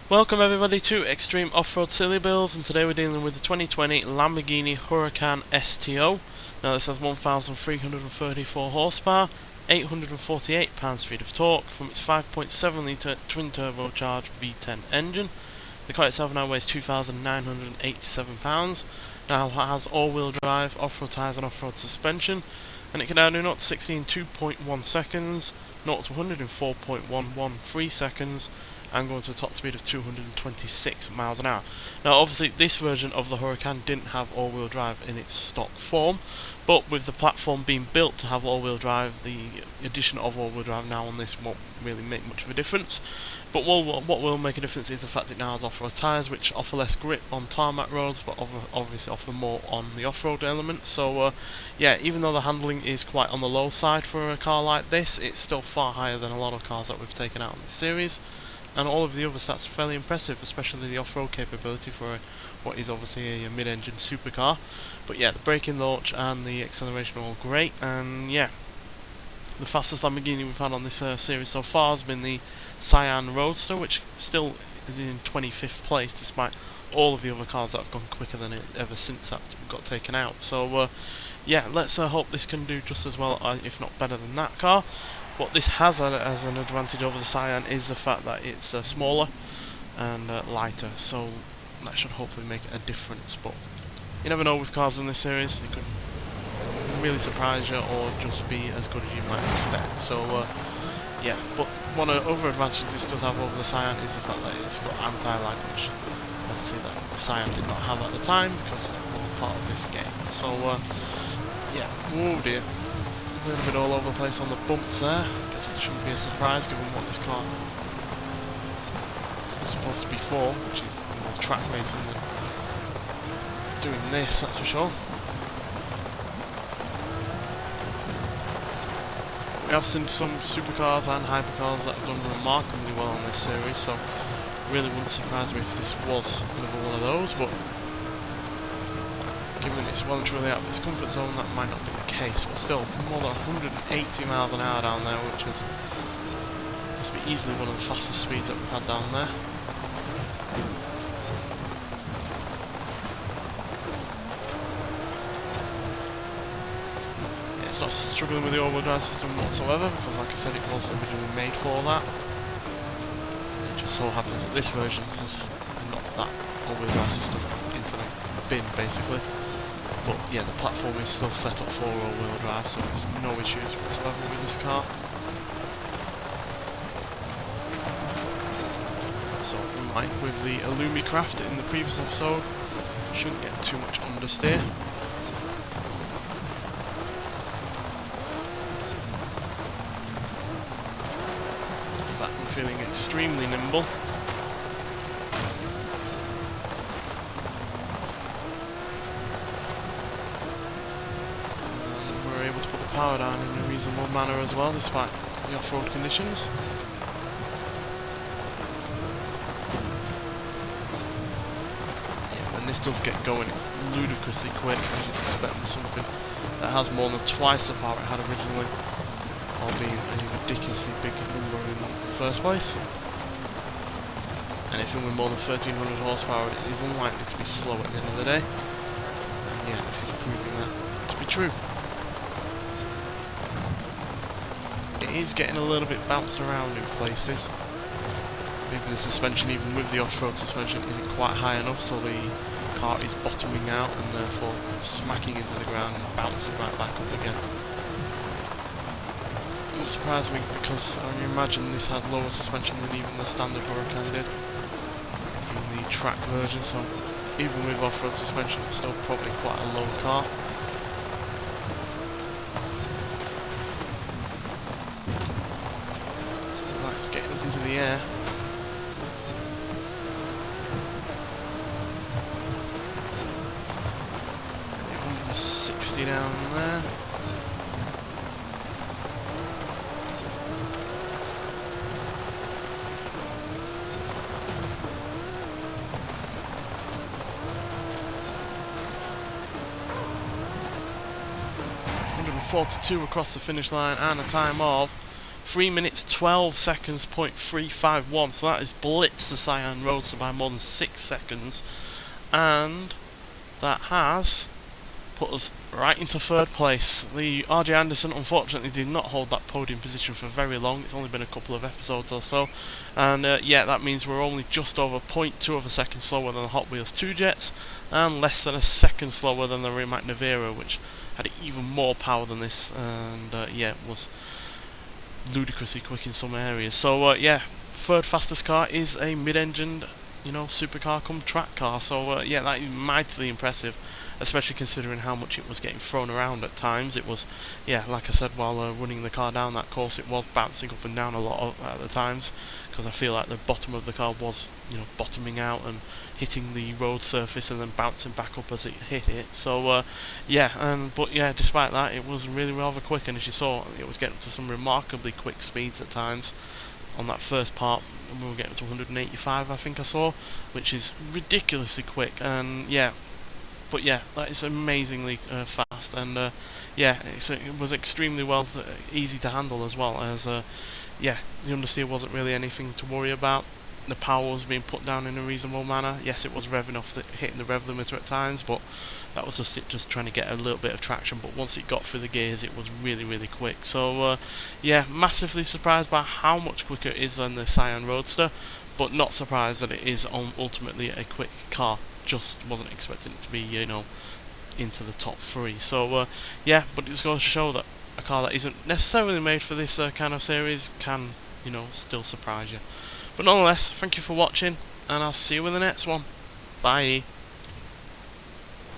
Welcome everybody to Extreme Off-Road Silly Builds, and today we're dealing with the 2020 Lamborghini Huracán STO. Now this has 1,334 horsepower, 848 pounds-feet of torque from its 5.7 litre twin-turbocharged V10 engine. The car itself now weighs 2,987 pounds. Now it has all-wheel drive, off-road tyres and off-road suspension, and it can now do 0 to 60 in 2.1 seconds, 0 to 104.11 3 seconds, and going to a top speed of 226 miles an hour. Now obviously this version of the Huracán didn't have all-wheel drive in its stock form, but with the platform being built to have all-wheel drive, the addition of all-wheel drive now on this won't really make much of a difference. But what will make a difference is the fact it now has off-road tyres, which offer less grip on tarmac roads, but obviously offer more on the off-road element. So yeah, even though the handling is quite on the low side for a car like this, it's still far higher than a lot of cars that we've taken out in this series. And all of the other stats are fairly impressive, especially the off-road capability for what is obviously a mid-engine supercar. But yeah, the braking launch and the acceleration are all great, and yeah, the fastest Lamborghini we've had on this series so far has been the Cyan Roadster, which still is in 25th place despite all of the other cars that have gone quicker than it ever since that got taken out. So yeah, let's hope this can do just as well, if not better than that car. What this has as an advantage over the Cyan is the fact that it's smaller and lighter, so that should hopefully make a difference. But you never know with cars in this series, they could really surprise you or just be as good as you might expect. So yeah, but one of the other advantages this does have over the Cyan is the fact that it's got anti-lag, which obviously that the Cyan did not have at the time because it wasn't part of this game. So yeah, oh dear. A little bit all over the place on the bumps there. I guess it shouldn't be a surprise given what this car is supposed to be for, which is more track racing than doing this, that's for sure. We have seen some supercars and hypercars that have done remarkably well on this series, so it really wouldn't surprise me if this was another one of those, but given it's well and truly out of its comfort zone, that might not be the case. But still, more than 180 miles an hour down there, which is must be easily one of the fastest speeds that we've had down there. Yeah, it's not struggling with the all-wheel drive system whatsoever, because like I said, it was originally made for that. It just so happens that this version has knocked that all-wheel drive system into the bin, basically. But yeah, the platform is still set up for all-wheel drive, so there's no issues whatsoever with this car. So unlike with the Illumicraft in the previous episode, shouldn't get too much understeer. In fact, I'm feeling extremely nimble. Power down in a reasonable manner as well, despite the off-road conditions. Yeah, when this does get going, it's ludicrously quick, as you'd expect with something that has more than twice the power it had originally, albeit a ridiculously big number in the first place. Anything with more than 1,300 horsepower is unlikely to be slow at the end of the day. And yeah, this is proving that to be true. It is getting a little bit bounced around in places. Maybe the suspension, even with the off-road suspension, isn't quite high enough, so the car is bottoming out and therefore smacking into the ground and bouncing right back up again. It wouldn't surprise me, because I imagine this had lower suspension than even the standard Huracán did in the track version, so even with off-road suspension it's still probably quite a low car. It's getting up into the air. 160 down there. .42 across the finish line and a time of 3 minutes 12 seconds .351, so that has blitzed the Cyan Roadster by more than 6 seconds, and that has put us right into third place. The RJ Anderson unfortunately did not hold that podium position for very long. It's only been a couple of episodes or so, and yeah, that means we're only just over 0.2 of a second slower than the Hot Wheels 2 jets, and less than a second slower than the Rimac Nevera, which had even more power than this, and yeah, it was ludicrously quick in some areas. So yeah, third fastest car is a mid-engined, you know, supercar come track car. So yeah, that is mightily impressive, especially considering how much it was getting thrown around at times. It was, yeah, like I said, while running the car down that course, it was bouncing up and down a lot at the times, because I feel like the bottom of the car was, you know, bottoming out and hitting the road surface and then bouncing back up as it hit it. So yeah, but yeah, despite that, it was really rather quick, and as you saw, it was getting to some remarkably quick speeds at times on that first part, and we were getting to 185, I think I saw, which is ridiculously quick. And yeah, but yeah, that is amazingly fast, and yeah, it was extremely easy to handle as well, as yeah, the understeer wasn't really anything to worry about. The power was being put down in a reasonable manner. Yes, it was revving off, hitting the rev limiter at times, but that was just it, just trying to get a little bit of traction. But once it got through the gears, it was really quick. So yeah, massively surprised by how much quicker it is than the Cyan Roadster, but not surprised that it is ultimately a quick car. Just wasn't expecting it to be, you know, into the top 3. So yeah, but it just goes to show that a car that isn't necessarily made for this kind of series can, you know, still surprise you. But nonetheless, thank you for watching, and I'll see you in the next one. Bye.